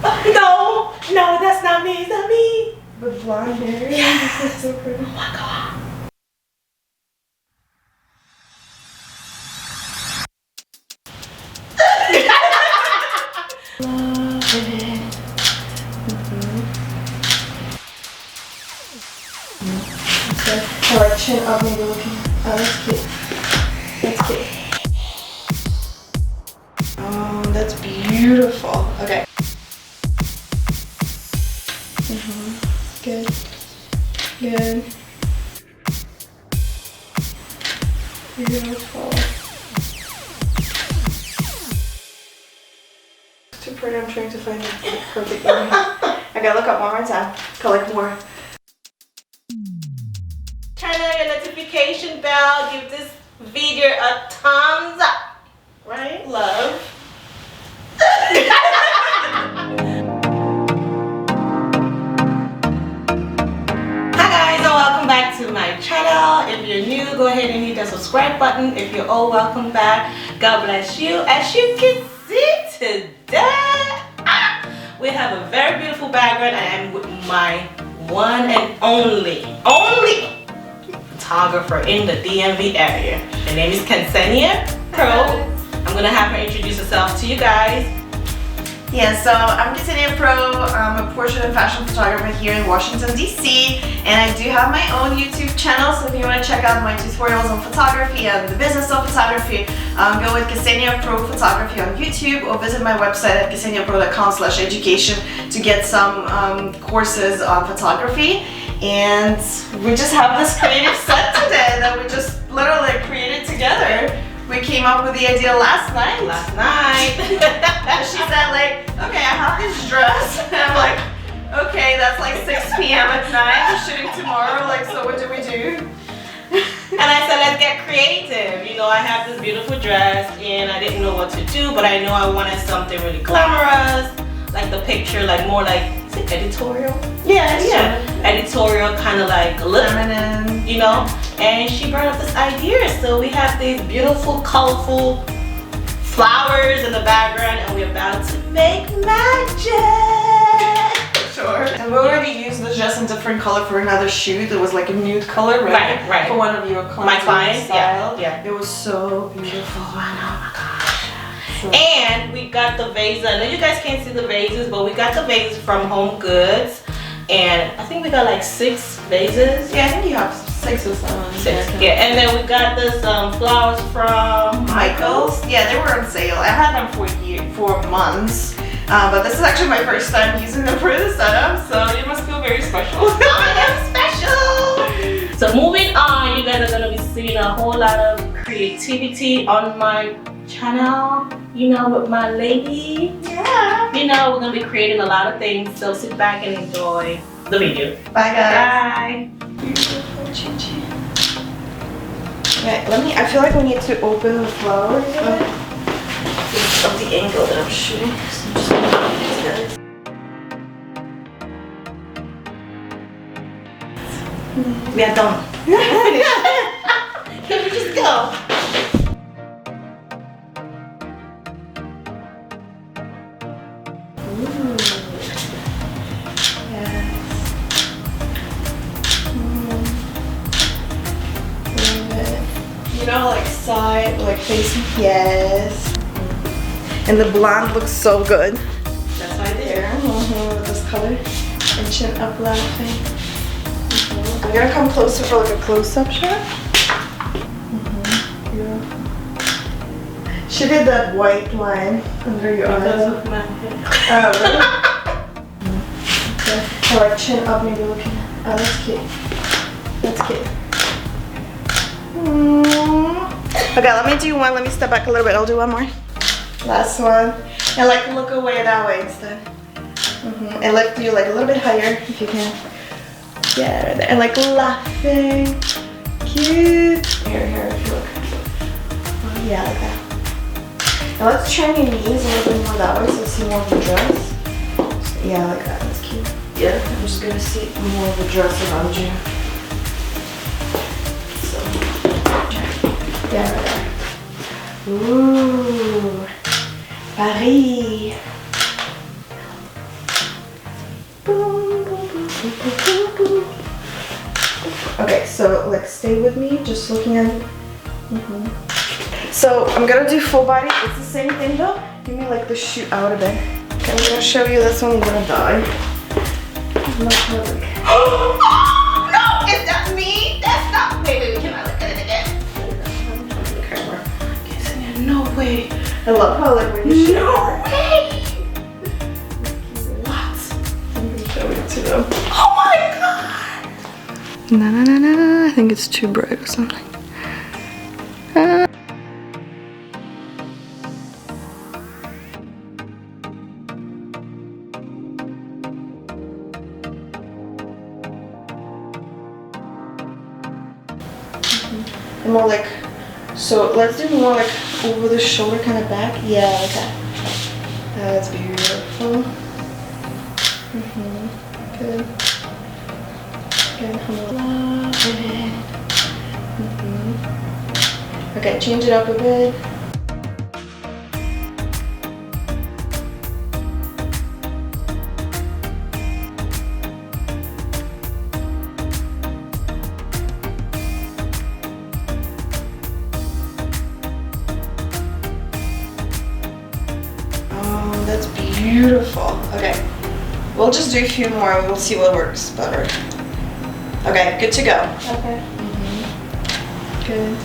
No, no, that's not me. It's not me. The blonde hair. Yes. This is so pretty. Oh my god. Love it. I like chin up, maybe looking. Oh, that's cute. That's cute. Oh, that's beautiful. Okay. Good. Good. Beautiful. It's too pretty. I'm trying to find the perfect area. I gotta look up one more time. Collect more. Turn on your notification bell. Give this video a thumbs up. Right? Love. Hi guys, and welcome back to my channel. If you're new, go ahead and hit the subscribe button. If you're old, welcome back. God bless you. As you can see today, we have a very beautiful background, and I'm with my one and only photographer in the DMV area. Her name is Chicamastyle. I'm gonna have her introduce herself to you guys. Yeah, so I'm Chicamastyle Pro. I'm a portrait and fashion photographer here in Washington, D.C. And I do have my own YouTube channel, so if you want to check out my tutorials on photography and the business of photography, go with Chicamastyle Pro Photography on YouTube, or visit my website at chicamastylpro.com/education to get some courses on photography. And we just have this creative set today that we just literally created together. We came up with the idea last night. She said like, okay, I have this dress. And I'm like, okay, that's like 6 p.m. at night. We're shooting tomorrow, like, so what do we do? And I said, let's get creative. You know, I have this beautiful dress and I didn't know what to do, but I know I wanted something really glamorous. Like the picture, like more like, is it editorial? Yeah. Editorial, kind of like a little, feminine, you know? And she brought up this idea. So we have these beautiful, colorful flowers in the background, and we're about to make magic. Sure. And we already used this dress in different color for another shoot. It was like a nude color, right? Right. For one of your clients. My clients, style. yeah. It was so beautiful. Oh my gosh. And we got the vases. I know you guys can't see the vases, but we got the vases from Home Goods. And I think we got like 6 vases. Yeah, I think you have 6 or 7. 6. Yeah, and then we got this flowers from Michael's. Yeah, they were on sale. I had them for months. But this is actually my first time using them for the setup, so you must feel very special. I am special! So moving on, you guys are going to be seeing a whole lot of creativity on my channel, you know, with my lady. Yeah. You know, we're going to be creating a lot of things, so sit back and enjoy the video. Bye guys. Bye! Beautiful Chichi. Okay, I feel like we need to open the flowers a bit. Because of the angle that I'm shooting. So I'm just gonna do these guys. We are done. Can we just go? Ooh. Yes. Love it. You know, like side, like facing. Yes. And the blonde looks so good. That's right there. With this color. And chin up laughing. I'm gonna come closer for like a close-up shot. Beautiful. She did that white line under your eyes. Because of my hair. Oh, really? Okay. So like chin up, maybe looking. Oh, that's cute. That's cute. Okay, let me do one. Let me step back a little bit. I'll do one more. Last one. And like look away that way instead. And lift you like a little bit higher if you can. Yeah, right there. And like laughing. Cute. Here, if you look. Yeah, like that. Now let's turn your knees a little bit more that way so you see more of the dress. Yeah, like that. That's cute. Yeah, I'm just gonna see more of the dress around you. So, yeah, right there. Ooh, Paris. So like stay with me, just looking at it. So I'm gonna do full body. It's the same thing though. Give me like the shoot out a bit. Okay, I'm gonna show you this one. I'm gonna die. Oh no! Is that me? That's not. Wait, can I look at it again? No way. I love how like when you shoot. No way! What? I'm gonna show it to them. Oh my god! No. I think it's too bright or something. And more like, so let's do more like over the shoulder kind of back. Yeah, like that. That's beautiful. Good. Good. Okay, change it up a bit. That's beautiful. Okay, we'll just do a few more and we'll see what works better. Okay, good to go. Okay. Good.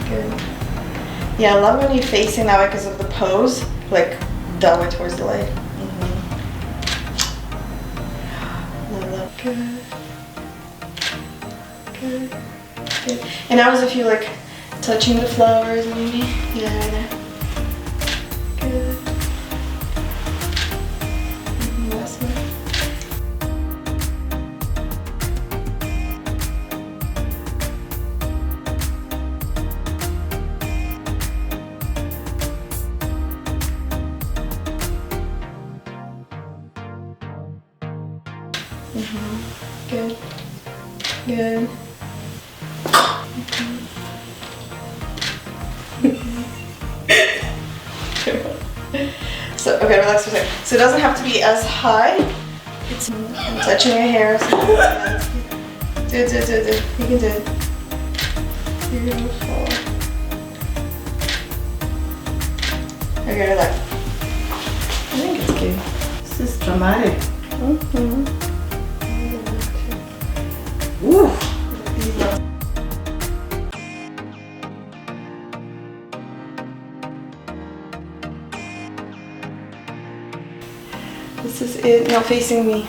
Good. Yeah, I love when you're facing that way because of the pose, like that way towards the light. Love. Good. Good. Good. And now as if you like touching the flowers, maybe. Yeah, right there. Good. Last one. Good. Good. So, okay, relax for a second. So it doesn't have to be as high. It's I'm touching your hair. So do it. You can do it. Beautiful. Okay, relax. I think it's good. This is dramatic. Woo! This is it. Now facing me.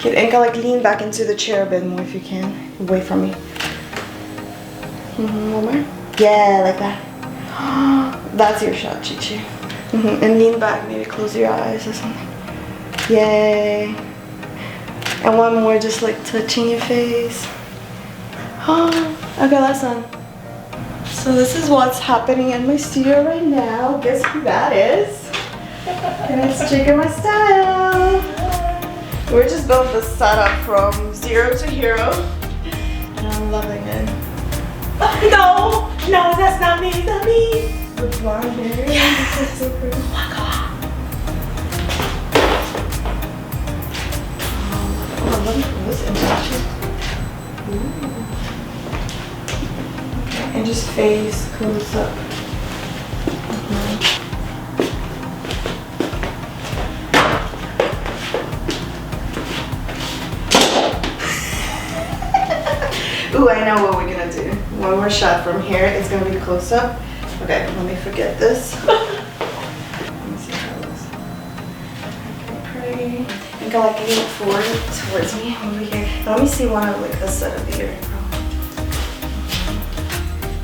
Good. And like lean back into the chair a bit more if you can. Away from me. One more. Yeah, like that. That's your shot, Chi-Chi. And lean back. Maybe close your eyes or something. Yay. And one more, just like touching your face. Okay, last one. So this is what's happening in my studio right now. Guess who that is? And it's Chicamastyle. We're just built this setup from 0 to hero. And I'm loving it. No, that's not me. It's not me. The blonde hair. Yes. This is so pretty. Oh my god. Oh, let me put this in. Okay, and just face close up. Ooh, I know what we're gonna do. One more shot from here. It's gonna be close up. Okay, let me forget this. Let me see how it looks. Okay, pretty. And go like lean forward towards me over here. And let me see one of like this side of the earring.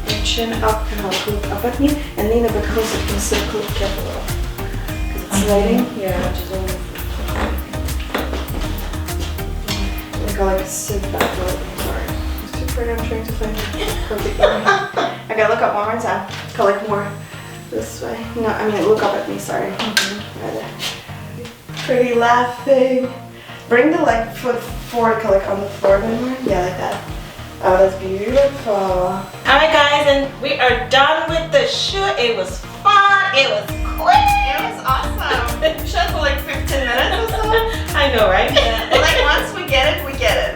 Your chin up and I'll look up at me and lean a bit closer. You can still look careful though. Because it's lighting. Yeah, just only. And go like sit back a little bit. Sorry. I'm trying to find the perfect area. Okay, look up one more time. Collect more this way. No, I mean look up at me, sorry. Right there. Pretty laughing. Bring the like foot forward, like on the floor a bit more. Yeah, like that. Oh, that's beautiful. Alright guys, and we are done with the shoot. It was fun. It was quick. It was awesome. We shot for like 15 minutes or so. I know, right? Yeah. But like once we get it,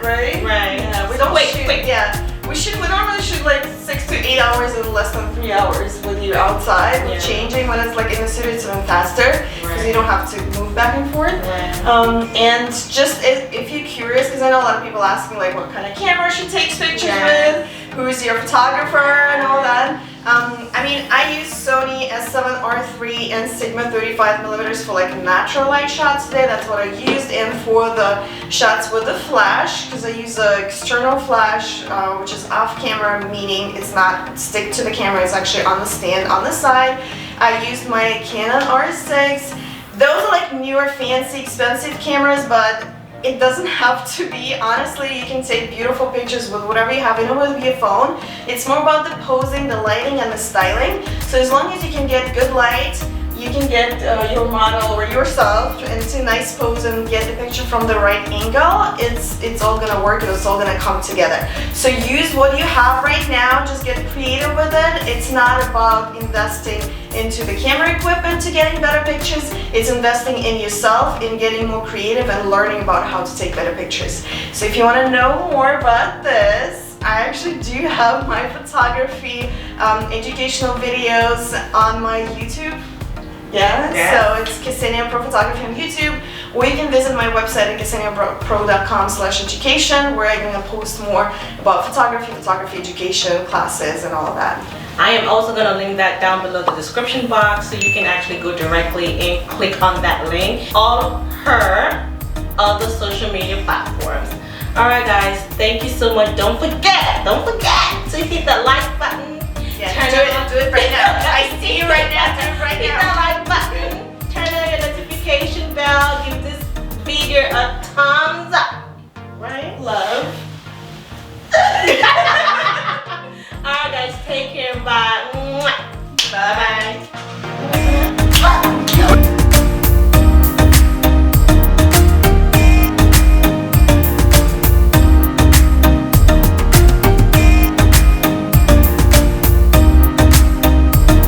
right? Right. Yeah, we don't shoot. Yeah, we normally shoot like 6 to 8 hours in less than 3 hours when you're outside. Yeah. Changing when it's like in the studio, it's even faster because you don't have to move back and forth. Right. And just if you're curious, because I know a lot of people asking like what kind of camera she takes pictures with, who is your photographer and all that. I mean, I use Sony S7R3 and Sigma 35mm for like natural light shots today. That's what I used. And for the shots with the flash, because I use an external flash, which is off camera, meaning it's not stick to the camera, it's actually on the stand on the side. I used my Canon R6. Those are like newer, fancy, expensive cameras, but it doesn't have to be. Honestly, you can take beautiful pictures with whatever you have, even with your phone. It's more about the posing, the lighting, and the styling. So as long as you can get good light, you can get your model or yourself into a nice pose and get the picture from the right angle. It's all gonna work and it's all gonna come together. So use what you have right now, just get creative with it. It's not about investing into the camera equipment to getting better pictures. It's investing in yourself, in getting more creative and learning about how to take better pictures. So if you wanna know more about this, I actually do have my photography educational videos on my YouTube. Yeah, so it's Ksenia Pro Photography on YouTube, or you can visit my website at kseniapro.com/education, where I'm going to post more about photography education, classes, and all of that. I am also going to link that down below the description box, so you can actually go directly and click on that link. All her other social media platforms. Alright guys, thank you so much. Don't forget to hit the like button. Yeah, do it right now. I see you right now. Do it right now. Hit that like button. Turn on your notification bell. Give this video a thumbs up. Right? Love. Alright guys, take care. Bye.